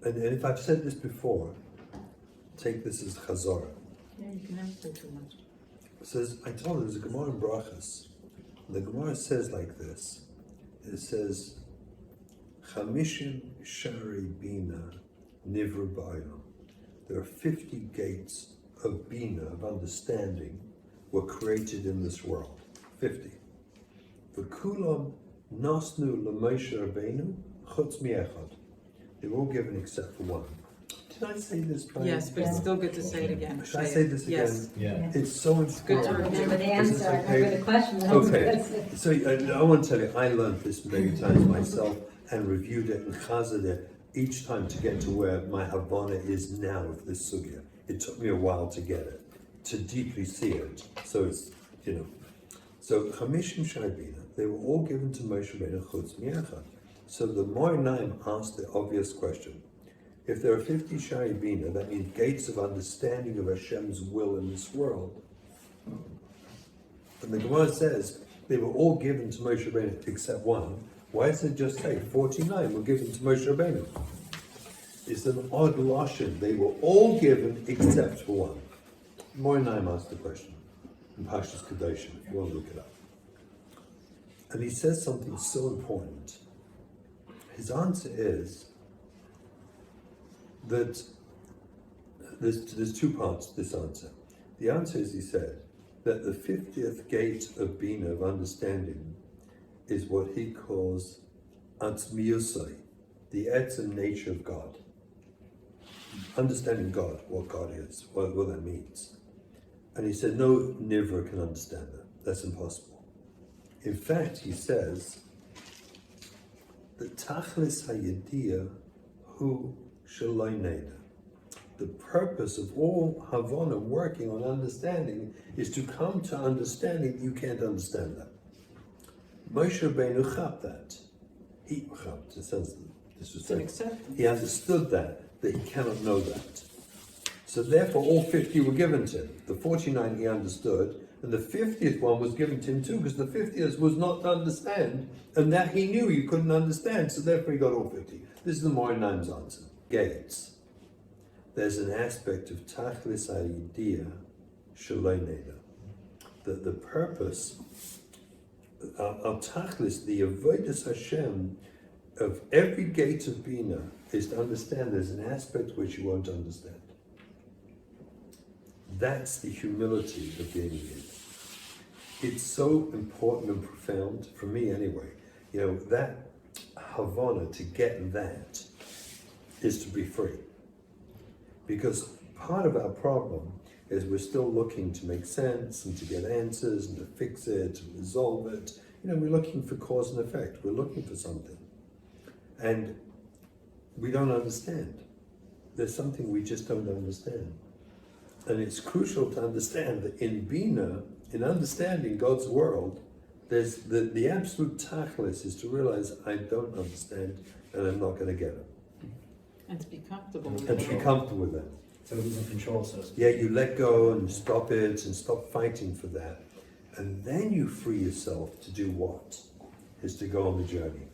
and if I've said this before, take this as chazorah. Yeah, you can never say too much. It says, I told you, there's a Gemara in Brachas. The Gemara says like this. It says, Chamishim Shari Bina Nivra Ba'olam. There are 50 gates of Bina, of understanding, were created in this world. 50. V'kulam nasnu l'Moshe Rabbeinu chutz mi'echad. They were all given except for one. Did I say this? Brian? Yes, but it's still good to say it again. Should I say this again? Yes. Yeah. It's so important. good to Remember the Is this answer, okay? remember the question. Okay, so I want to tell you, I learned this many times myself and reviewed it and chazed it each time to get to where my Havana is now of this sugya. It took me a while to get it, to deeply see it. So it's, so Chamishim Shaibina, they were all given to Moshe Rabbeinu chutz mi'echad. So the Moinaim asked the obvious question. If there are 50 Shaibina, that means gates of understanding of Hashem's will in this world. And the Gemara says they were all given to Moshe Rabbeinu except one. Why does it just say 49 were given to Moshe Rabbeinu? It's an odd lashon. They were all given except for one. Moinaim asked the question in Pashas Kedoshim, if you want to look it up. And he says something so important. His answer is that there's two parts to this answer. The answer is, he said, that the 50th gate of Bina, of understanding, is what he calls Atzmiyusai, the etzem nature of God. Understanding God, what God is, what that means. And he said, no nivra can understand that. That's impossible. In fact, he says, the tachlis hayediyah hu shaloi neda. The purpose of all Havana working on understanding is to come to understanding that you can't understand that. Moshe Rabbeinu chap that. He chapped, it sounds disrespectful. He understood that he cannot know that. So therefore all 50 were given to him. The 49 he understood, and the 50th one was given to him too, because the 50th was not to understand, and that he knew he couldn't understand, so therefore he got all 50. This is the Moinaim's answer. Gates. There's an aspect of Tachlis Hayidiyah Shaloi Neda. The purpose of Tachlis, the Avodas Hashem, of every gate of Bina, is to understand there's an aspect which you won't understand. That's the humility of being a Yid. It's so important and profound, for me anyway. That Havana, to get that, is to be free. Because part of our problem is we're still looking to make sense and to get answers and to fix it, to resolve it. We're looking for cause and effect. We're looking for something. And we don't understand. There's something we just don't understand. And it's crucial to understand that in Bina, in understanding God's world, there's the absolute tachlis is to realize I don't understand and I'm not going to get it. And to be comfortable with And to be it. comfortable with that. So losing control, so to speak. Yeah, you let go and stop it and stop fighting for that. And then you free yourself to do what? Is to go on the journey.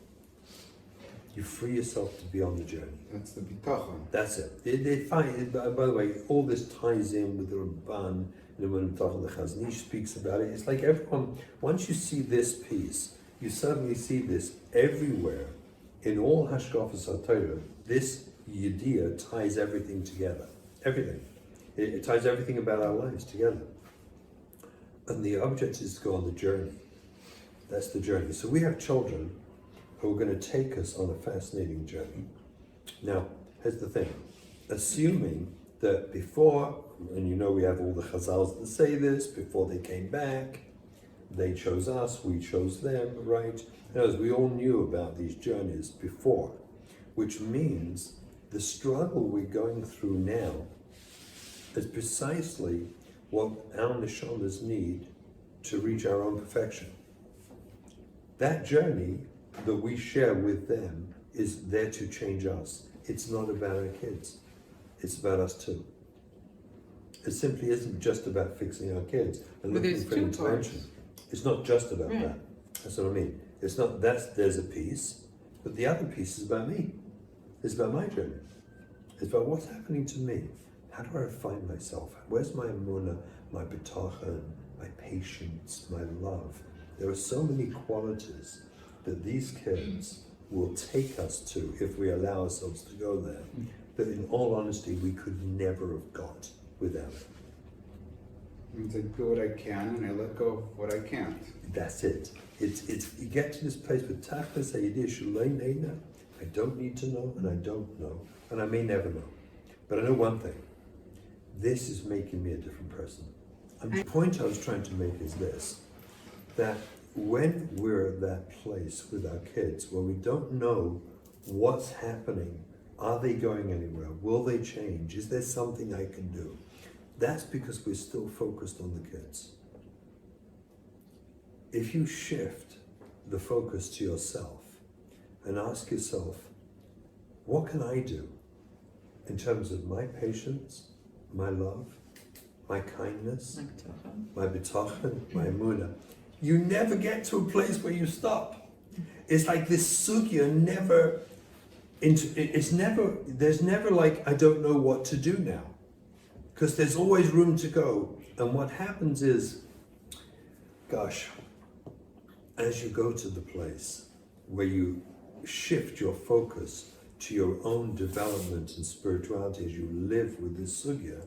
You free yourself to be on the journey. That's the bitachon. That's it. They find, by the way, all this ties in with the Ramban, and when the Chazon Ish speaks about it. It's like everyone, once you see this piece, you suddenly see this everywhere. In all Hashkafas HaTorah, this Yediyah ties everything together. Everything. It ties everything about our lives together. And the object is to go on the journey. That's the journey. So we have children who are going to take us on a fascinating journey. Now, here's the thing. Assuming that before, and we have all the Chazals that say this, before they came back, they chose us, we chose them, right? As we all knew about these journeys before, which means the struggle we're going through now is precisely what our neshamas need to reach our own perfection. That journey that we share with them is there to change us. It's not about our kids. It's about us too. It simply isn't just about fixing our kids and But looking there's for two intervention. parts. It's not just about Yeah. that. That's what I mean. It's not there's a piece, but the other piece is about me. It's about my journey. It's about what's happening to me. How do I refine myself? Where's my emunah, my bitachon, my patience, my love? There are so many qualities that these kids will take us to if we allow ourselves to go there, that in all honesty we could never have got without it. Means I do what I can and I let go of what I can't. That's it. It's you get to this place with tachlis hayidiyah shalei neina. I don't need to know, and I don't know, and I may never know. But I know one thing. This is making me a different person. And the point I was trying to make is this, that when we're at that place with our kids where we don't know what's happening, are they going anywhere? Will they change? Is there something I can do? That's because we're still focused on the kids. If you shift the focus to yourself and ask yourself, what can I do in terms of my patience, my love, my kindness, Like Tocha. my bitachon, my emunah, you never get to a place where you stop. It's like this sugya never, there's never like, I don't know what to do now. Because there's always room to go. And what happens is, gosh, as you go to the place where you shift your focus to your own development and spirituality as you live with this sugya,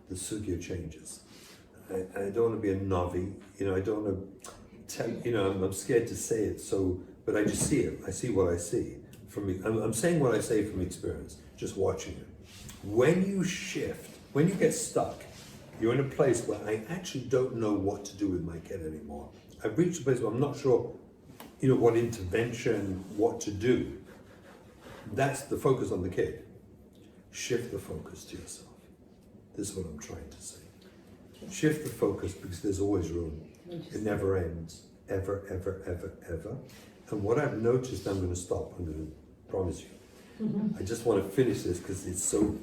the sugya changes. I don't want to be a Navi, I don't want to tell, I'm scared to say it, but I just see it. I see what I see. I'm saying what I say from experience, just watching it. When you shift, when you get stuck, you're in a place where I actually don't know what to do with my kid anymore. I've reached a place where I'm not sure, what intervention, what to do. That's the focus on the kid. Shift the focus to yourself. This is what I'm trying to say. Shift the focus because there's always room. It never ends. Ever, ever, ever, ever. And what I've noticed, I'm going to stop. I'm going to promise you. I just want to finish this because it's so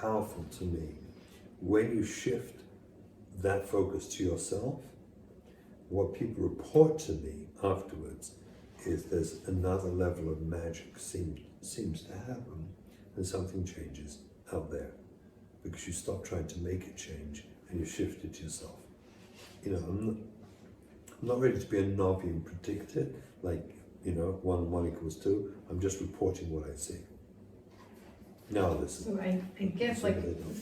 powerful to me. When you shift that focus to yourself, what people report to me afterwards is there's another level of magic seems to happen, and something changes out there because you stop trying to make it change and you shift it to yourself. I'm not ready to be a Navi and predict it, like 1 = 2. I'm just reporting what I see. Now listen. So I guess So like they don't.